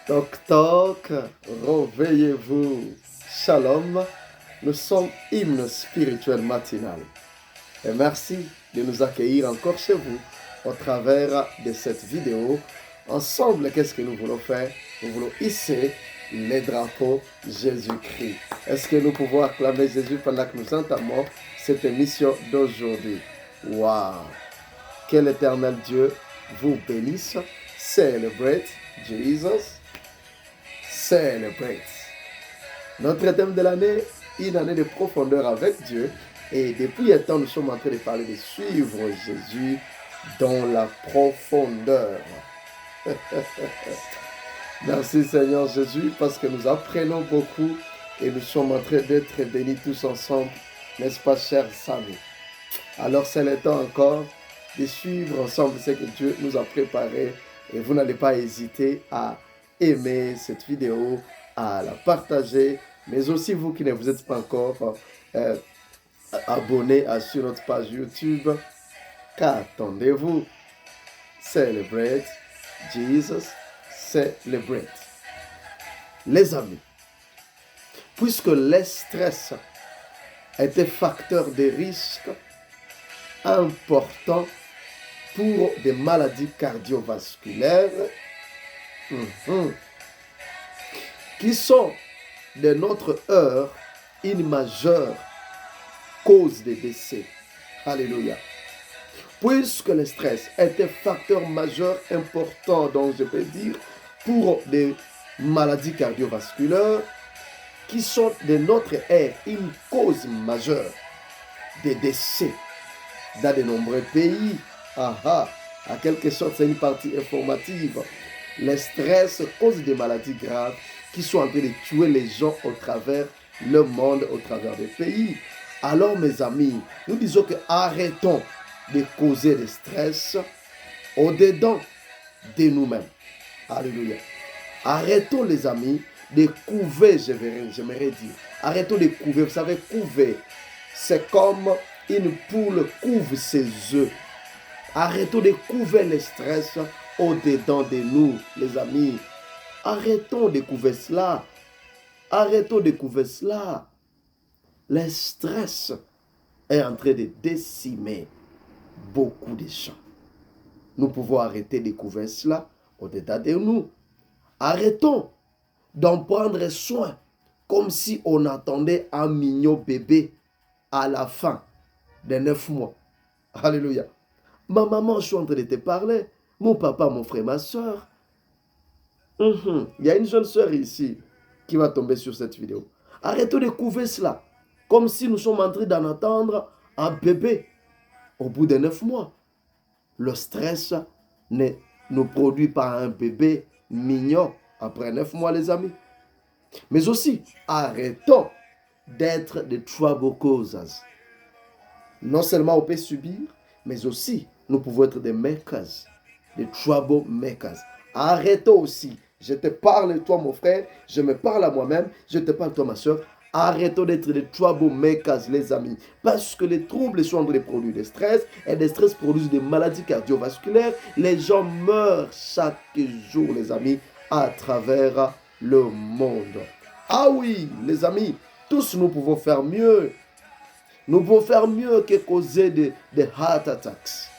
Toc toc, réveillez-vous. Shalom, nous sommes hymne spirituel matinal. Et merci de nous accueillir encore chez vous au travers de cette vidéo. Ensemble, qu'est-ce que nous voulons faire? Nous voulons hisser les drapeaux Jésus-Christ. Est-ce que nous pouvons acclamer Jésus pendant que nous entamons cette émission d'aujourd'hui? Waouh! Que l'Éternel Dieu vous bénisse. Celebrate Jesus. Celebrate. Notre thème de l'année, une année de profondeur avec Dieu. Et depuis un temps, nous sommes en train de parler de suivre Jésus dans la profondeur. Merci Seigneur Jésus parce que nous apprenons beaucoup et nous sommes en train d'être bénis tous ensemble, n'est-ce pas, chers amis? Alors c'est le temps encore de suivre ensemble ce que Dieu nous a préparé et vous n'allez pas hésiter à aimer cette vidéo, à la partager, mais aussi vous qui ne vous êtes pas encore abonnés sur notre page YouTube, qu'attendez-vous? Celebrate Jesus, celebrate. Les amis, puisque le stress est un facteur de risque important pour des maladies cardiovasculaires qui sont de notre heure une majeure cause de décès. Alléluia. Puisque le stress est un facteur majeur important, donc je peux dire, pour des maladies cardiovasculaires qui sont de notre ère une cause majeure de décès dans de nombreux pays. À quelque sorte, c'est une partie informative. Le stress cause des maladies graves qui sont en train de tuer les gens au travers le monde, au travers des pays. Alors, mes amis, nous disons que arrêtons de causer le stress au-dedans de nous-mêmes. Alléluia. Arrêtons, les amis, de couver, j'aimerais dire. Arrêtons de couver. Vous savez, couver, c'est comme une poule couve ses œufs. Arrêtons de couver le stress au-dedans de nous, les amis. Arrêtons de couver cela. Arrêtons de couver cela. Le stress est en train de décimer beaucoup de gens. Nous pouvons arrêter de couvrir cela au-dedans de nous. Arrêtons d'en prendre soin comme si on attendait un mignon bébé à la fin de 9 mois. Alléluia. Ma maman, je suis en train de te parler. Mon papa, mon frère, ma soeur. Il y a une jeune soeur ici qui va tomber sur cette vidéo. Arrêtons de couvrir cela comme si nous sommes en train d'en attendre un bébé au bout de 9 mois. Le stress ne nous produit pas un bébé mignon après 9 mois, les amis. Mais aussi, arrêtons d'être des trouble causers. Non seulement on peut subir, mais aussi nous pouvons être des makers, des trouble makers. Arrêtons aussi. Je te parle, toi mon frère, je me parle à moi-même, je te parle, toi ma soeur. Arrêtons d'être des trouble makers, les amis. Parce que les troubles sont en train de produire des stress, et des stress produisent des maladies cardiovasculaires. Les gens meurent chaque jour, les amis, à travers le monde. Ah oui, les amis, tous nous pouvons faire mieux. Nous pouvons faire mieux que causer des heart attacks.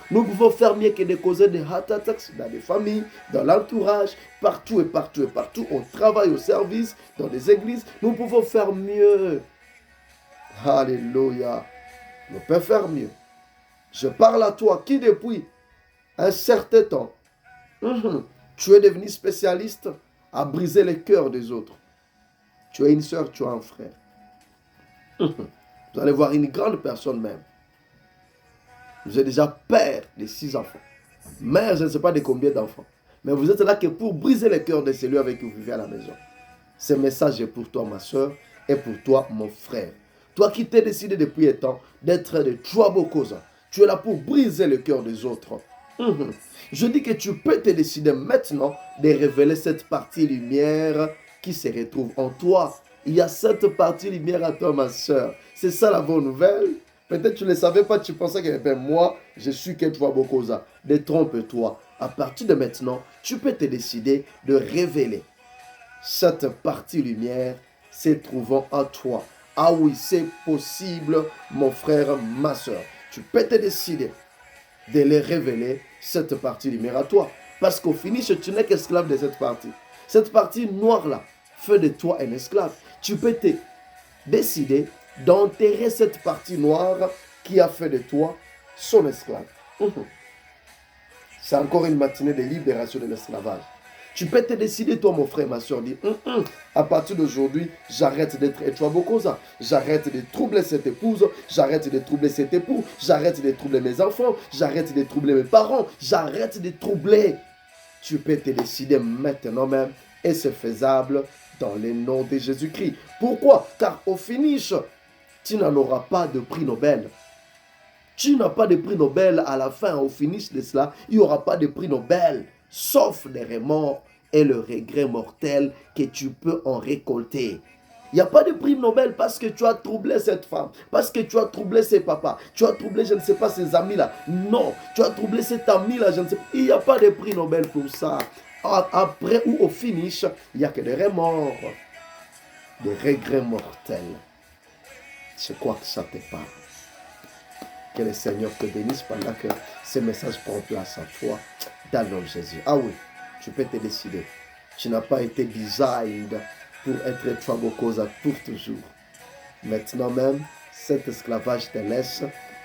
Nous pouvons faire mieux que de causer des heart attacks dans les familles, dans l'entourage, partout et partout et partout. On travaille au service, dans les églises. Nous pouvons faire mieux. Alléluia. Nous pouvons faire mieux. Je parle à toi qui depuis un certain temps, tu es devenu spécialiste à briser les cœurs des autres. Tu es une soeur, tu es un frère. Vous allez voir une grande personne même. Vous êtes déjà père de 6 enfants. Mère, je ne sais pas de combien d'enfants. Mais vous êtes là que pour briser les cœurs de celui avec qui vous vivez à la maison. Ce message est pour toi, ma soeur, et pour toi, mon frère. Toi qui t'es décidé depuis un temps d'être de trouble causer. Tu es là pour briser le cœur des autres. Je dis que tu peux te décider maintenant de révéler cette partie lumière qui se retrouve en toi. Il y a cette partie lumière à toi, ma soeur. C'est ça la bonne nouvelle. Peut-être tu ne le savais pas, tu pensais que moi, je suis que trouble causer. Détrompe-toi. À partir de maintenant, tu peux te décider de révéler cette partie lumière se trouvant en toi. Ah oui, c'est possible, mon frère, ma soeur. Tu peux te décider de les révéler, cette partie lumière à toi. Parce qu'au finish, tu n'es qu'esclave de cette partie. Cette partie noire-là fait de toi un esclave. Tu peux te décider d'enterrer cette partie noire qui a fait de toi son esclave. C'est encore une matinée de libération de l'esclavage. Tu peux te décider, toi, mon frère, ma soeur, dire, à partir d'aujourd'hui, j'arrête d'être Etwabokosa. J'arrête de troubler cette épouse, j'arrête de troubler cet époux, j'arrête de troubler mes enfants, j'arrête de troubler mes parents, j'arrête de troubler. Tu peux te décider maintenant même, et c'est faisable dans le nom de Jésus-Christ. Pourquoi? Car au finish, tu n'en auras pas de prix Nobel. Tu n'as pas de prix Nobel à la fin, au finish de cela, il n'y aura pas de prix Nobel, sauf les remords et le regret mortel que tu peux en récolter. Il n'y a pas de prix Nobel parce que tu as troublé cette femme, parce que tu as troublé ses papas, tu as troublé, je ne sais pas, ses amis-là. Non, tu as troublé cet ami-là, je ne sais pas. Il n'y a pas de prix Nobel pour ça. Après ou au finish, il n'y a que des remords, des regrets mortels. Je crois que ça te parle. Que le Seigneur te bénisse pendant que ce message prend place en toi, dans le nom de Jésus. Ah oui, tu peux te décider. Tu n'as pas été designed pour être Twabokosa pour toujours. Maintenant même, cet esclavage te laisse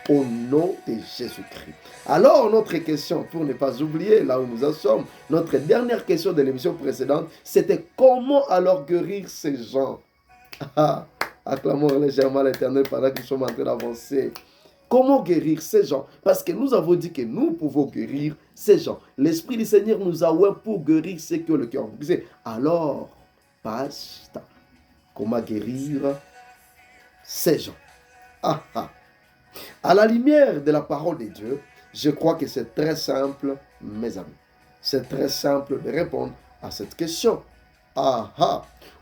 au nom de Jésus-Christ. Alors, notre question, pour ne pas oublier là où nous en sommes, notre dernière question de l'émission précédente, c'était comment alors guérir ces gens? Acclamons légèrement l'Éternel pendant que nous sommes en train d'avancer. Comment guérir ces gens? Parce que nous avons dit que nous pouvons guérir ces gens. L'Esprit du Seigneur nous a oint pour guérir ceux qui ont le cœur brisé. Alors, pasteur, comment guérir ces gens? À la lumière de la parole de Dieu, je crois que c'est très simple, mes amis. C'est très simple de répondre à cette question.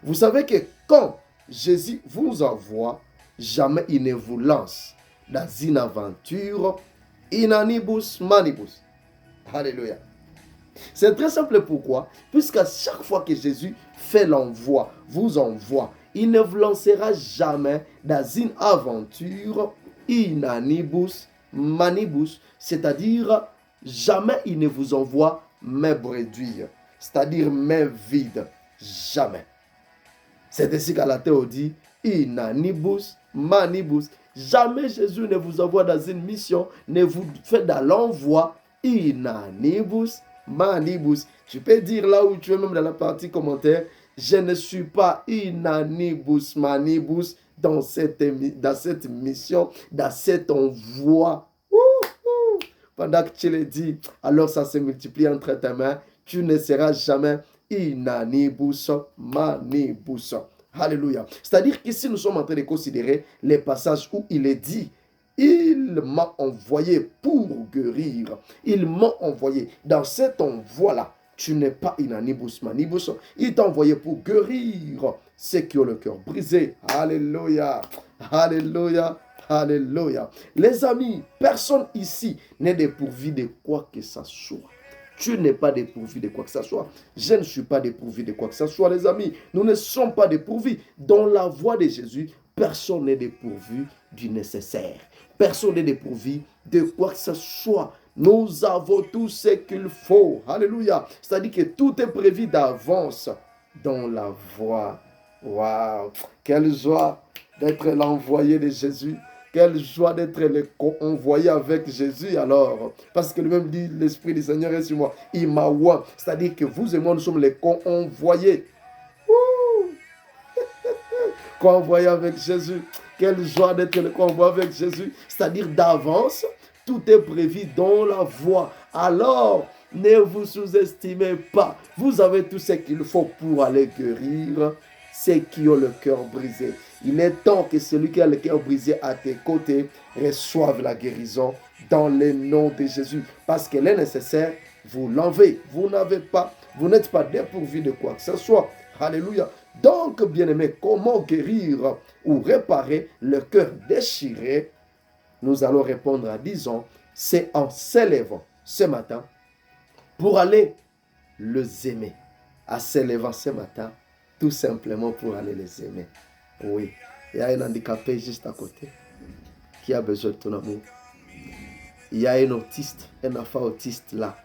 Vous savez que quand Jésus vous envoie, jamais il ne vous lance dans une aventure inanibus manibus. Alléluia. C'est très simple, pourquoi? Puisqu'à chaque fois que Jésus fait l'envoi, vous envoie, il ne vous lancera jamais dans une aventure inanibus manibus, c'est-à-dire jamais il ne vous envoie main bredouille, c'est-à-dire main vide, jamais. C'est ainsi qu'à la Théo dit inanibus manibus. Jamais Jésus ne vous envoie dans une mission, ne vous fait dans l'envoi inanibus manibus. Tu peux dire là où tu es, même dans la partie commentaire, je ne suis pas inanibus manibus dans cette mission, dans cet envoi. Pendant que tu le dis, alors ça se multiplie entre tes mains, tu ne seras jamais inanibus manibus. Alléluia. C'est-à-dire qu'ici, nous sommes en train de considérer les passages où il est dit, il m'a envoyé pour guérir. Il m'a envoyé. Dans cet envoi-là, tu n'es pas inanibus manibus. Il t'a envoyé pour guérir ceux qui ont le cœur brisé. Alléluia. Alléluia. Alléluia. Les amis, personne ici n'est dépourvu de quoi que ce soit. Tu n'es pas dépourvu de quoi que ce soit. Je ne suis pas dépourvu de quoi que ce soit, les amis. Nous ne sommes pas dépourvus. Dans la voie de Jésus, personne n'est dépourvu du nécessaire. Personne n'est dépourvu de quoi que ce soit. Nous avons tout ce qu'il faut. Alléluia. C'est-à-dire que tout est prévu d'avance dans la voie. Waouh! Quelle joie d'être l'envoyé de Jésus. Quelle joie d'être envoyé avec Jésus alors. Parce que lui-même dit, l'Esprit du Seigneur est sur moi. Il m'a oint. C'est-à-dire que vous et moi, nous sommes les co-envoyés. Co-envoyés avec Jésus. Quelle joie d'être le co-envoyé avec Jésus. C'est-à-dire d'avance, tout est prévu dans la voie. Alors, ne vous sous-estimez pas. Vous avez tout ce qu'il faut pour aller guérir ceux qui ont le cœur brisé. Il est temps que celui qui a le cœur brisé à tes côtés reçoive la guérison dans le nom de Jésus. Parce qu'elle est nécessaire, vous l'enlevez. Vous n'êtes pas dépourvu de quoi que ce soit. Alléluia. Donc, bien-aimés, comment guérir ou réparer le cœur déchiré? Nous allons répondre à 10 ans. C'est en s'élevant ce matin pour aller les aimer. À s'élevant ce matin, tout simplement pour aller les aimer. Oui, il y a un handicapé juste à côté qui a besoin de ton amour. Il y a un autiste, un enfant autiste là.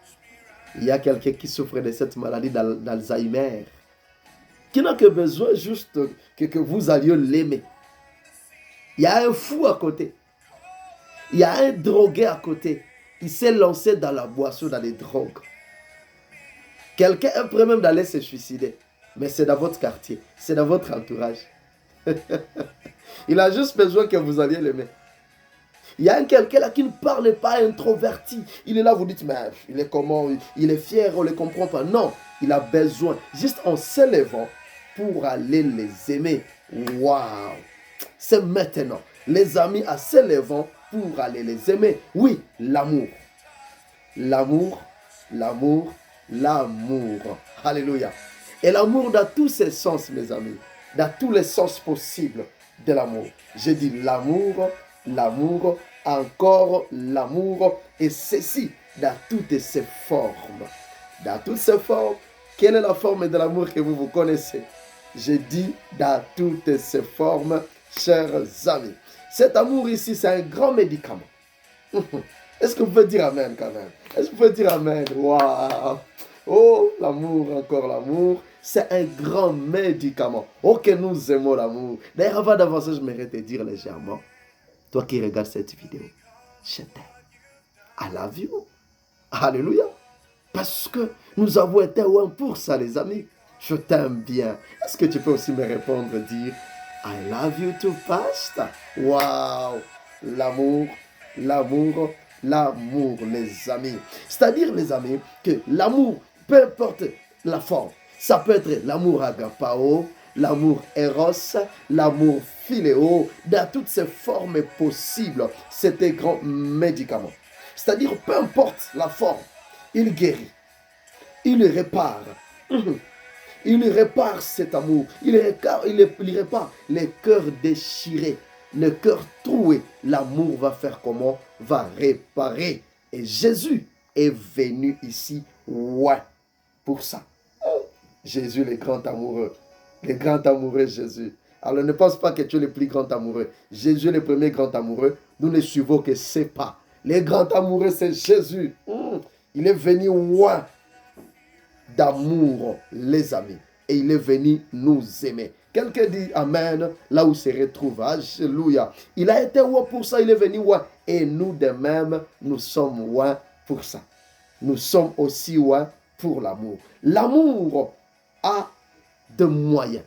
Il y a quelqu'un qui souffre de cette maladie d'Alzheimer, qui n'a que besoin juste que vous alliez l'aimer. Il y a un fou à côté. Il y a un drogué à côté. Il s'est lancé dans la boisson, dans les drogues. Quelqu'un est prêt même d'aller se suicider. Mais c'est dans votre quartier. C'est dans votre entourage. Il a juste besoin que vous alliez l'aimer. Il y a quelqu'un là qui ne parle pas, introverti. Il est là, vous dites, mais il est comment? Il est fier, on ne le comprend pas. Non, il a besoin, juste en s'élevant, pour aller les aimer. Waouh! C'est maintenant. Les amis, à s'élevant pour aller les aimer. Oui, l'amour. L'amour, l'amour, l'amour. Alléluia. Et l'amour dans tous ses sens, mes amis. Dans tous les sens possibles de l'amour. Je dis l'amour, l'amour, encore l'amour. Et ceci dans toutes ses formes. Dans toutes ses formes. Quelle est la forme de l'amour que vous connaissez? Je dis dans toutes ses formes, chers amis. Cet amour ici, c'est un grand médicament. Est-ce que vous pouvez dire amen quand même? Est-ce que vous pouvez dire amen? Waouh! Oh, l'amour, encore l'amour. C'est un grand médicament. Oh, que nous aimons l'amour. D'ailleurs, avant d'avancer, je m'aimerais te dire légèrement, toi qui regardes cette vidéo, je t'aime. I love you. Alléluia. Parce que nous avons été un pour ça, les amis. Je t'aime bien. Est-ce que tu peux aussi me répondre, dire I love you too, pastor? Waouh! L'amour, l'amour, l'amour, les amis. C'est-à-dire, les amis, que l'amour, peu importe la forme, ça peut être l'amour agapao, l'amour eros, l'amour philéo, dans toutes ces formes possibles, c'est un grand médicament. C'est-à-dire, peu importe la forme, il guérit, il répare. Il répare cet amour. Il répare les cœurs déchirés, les cœurs troués. L'amour va faire comment? Va réparer. Et Jésus est venu ici, ouais, pour ça. Jésus, le grand amoureux. Le grand amoureux Jésus. Alors ne pense pas que tu es le plus grand amoureux. Jésus est le premier grand amoureux. Nous ne suivons que ses pas. Le grand amoureux, c'est Jésus. Il est venu, ouais, d'amour, les amis. Et il est venu nous aimer. Quelqu'un dit amen, là où se retrouve. Alléluia. Il a été ouais pour ça, il est venu ouais. Et nous de même, nous sommes ouais pour ça. Nous sommes aussi ouais pour l'amour. L'amour a de moyens.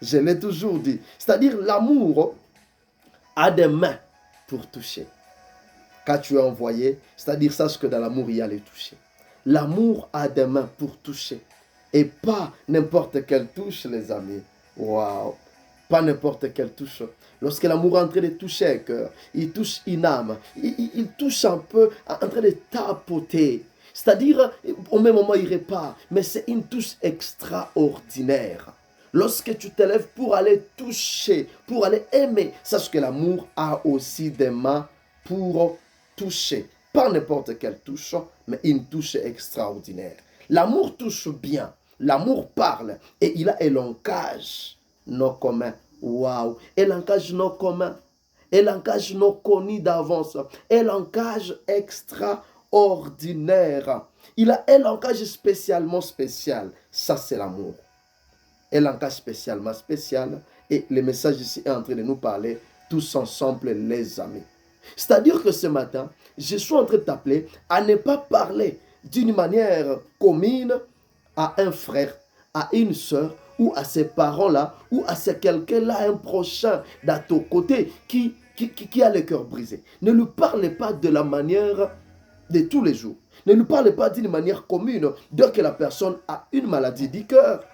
Je l'ai toujours dit. C'est-à-dire l'amour a des mains pour toucher. Quand tu es envoyé, c'est-à-dire sache que dans l'amour, il y a les toucher. L'amour a des mains pour toucher. Et pas n'importe quelle touche, les amis. Waouh! Pas n'importe quelle touche. Lorsque l'amour est en train de toucher un cœur, il touche une âme. Il touche un peu, en train de tapoter. C'est-à-dire, au même moment, il répare. Mais c'est une touche extraordinaire. Lorsque tu te lèves pour aller toucher, pour aller aimer, sache que l'amour a aussi des mains pour toucher. Pas n'importe quelle touche, mais une touche extraordinaire. L'amour touche bien. L'amour parle. Et il a un langage non commun. Waouh! Un langage non commun. Un langage non connu d'avance. Un langage extraordinaire. Il a un langage spécialement spécial. Ça, c'est l'amour. Un langage spécialement spécial. Et le message ici est en train de nous parler tous ensemble, les amis. C'est-à-dire que ce matin, je suis en train de t'appeler à ne pas parler d'une manière commune à un frère, à une soeur, ou à ses parents-là, ou à ce quelqu'un-là, un prochain d'à ton côté qui a le cœur brisé. Ne lui parlez pas de la manière de tous les jours. Ne lui parlez pas d'une manière commune dès que la personne a une maladie du cœur.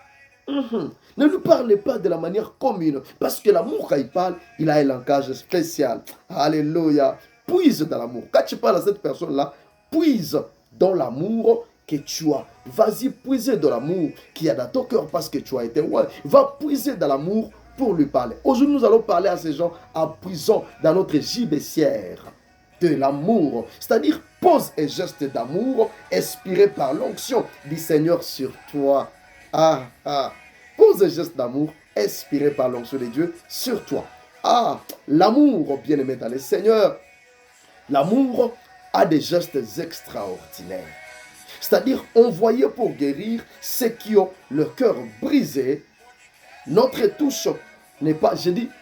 Ne lui parlez pas de la manière commune, parce que l'amour, quand il parle, il a un langage spécial. Alléluia. Puise dans l'amour. Quand tu parles à cette personne-là, puise dans l'amour que tu as. Vas-y, puiser dans l'amour qu'il y a dans ton cœur parce que tu as été loin. Va puiser dans l'amour pour lui parler. Aujourd'hui, nous allons parler à ces gens en prison dans notre gibecière. de l'amour. C'est-à-dire, pose et geste d'amour inspirés par l'onction du Seigneur sur toi. Pose et geste d'amour inspirés par l'onction de Dieu sur toi. L'amour, bien-aimé dans le Seigneur, l'amour a des gestes extraordinaires. C'est-à-dire envoyé pour guérir ceux qui ont le cœur brisé. Notre touche n'est pas,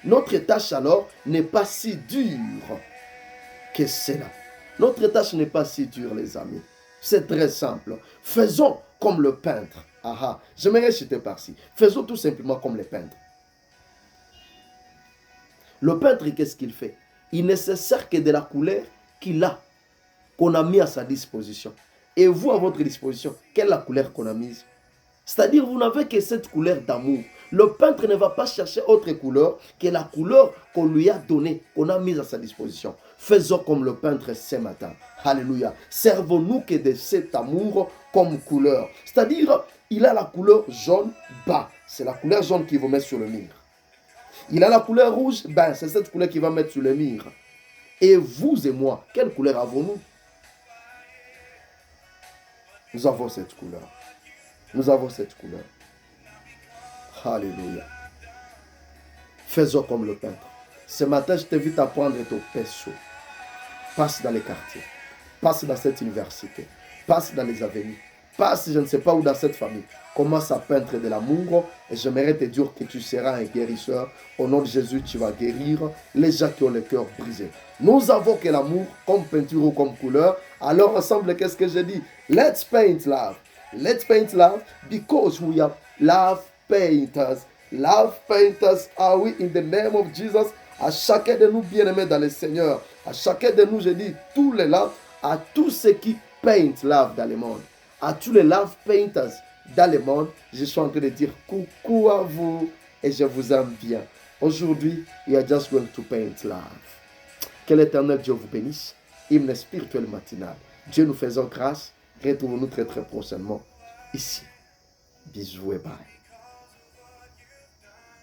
notre tâche alors n'est pas si dure que cela. Notre tâche n'est pas si dure, les amis. C'est très simple. Faisons comme le peintre. J'aimerais citer par-ci. Faisons tout simplement comme les peintres. Le peintre, qu'est-ce qu'il fait? Il ne se sert que de la couleur qu'il a, qu'on a mis à sa disposition. Et vous, à votre disposition, quelle est la couleur qu'on a mise? C'est-à-dire, vous n'avez que cette couleur d'amour. Le peintre ne va pas chercher autre couleur que la couleur qu'on lui a donnée, qu'on a mise à sa disposition. Faisons comme le peintre ce matin. Alléluia. Servons-nous que de cet amour comme couleur. C'est-à-dire, il a la couleur jaune bas. C'est la couleur jaune qu'il va mettre sur le mur. Il a la couleur rouge, c'est cette couleur qu'il va mettre sur le mur. Et vous et moi, quelle couleur avons-nous? Nous avons cette couleur. Nous avons cette couleur. Alléluia. Faisons comme le peintre. Ce matin, je t'invite à prendre ton pinceau. Passe dans les quartiers. Passe dans cette université. Passe dans les avenues. Passe, je ne sais pas où, dans cette famille. Commence à peindre de l'amour. Et j'aimerais te dire que tu seras un guérisseur. Au nom de Jésus, tu vas guérir les gens qui ont le cœur brisé. Nous avons que l'amour comme peinture ou comme couleur. Alors ensemble, qu'est-ce que je dis? Let's paint love. Let's paint love because we are love painters. Love painters are we in the name of Jesus. À chacun de nous, bien-aimés dans le Seigneur. À chacun de nous, je dis tous les love, à tous ceux qui paintent love dans le monde. À tous les love painters dans le monde, je suis en train de dire coucou à vous et je vous aime bien. Aujourd'hui, we are just going to paint love. Que l'Éternel Dieu vous bénisse. Hymne spirituel matinal. Dieu nous faisons grâce. Retrouvons-nous très très prochainement ici. Bisous et bye.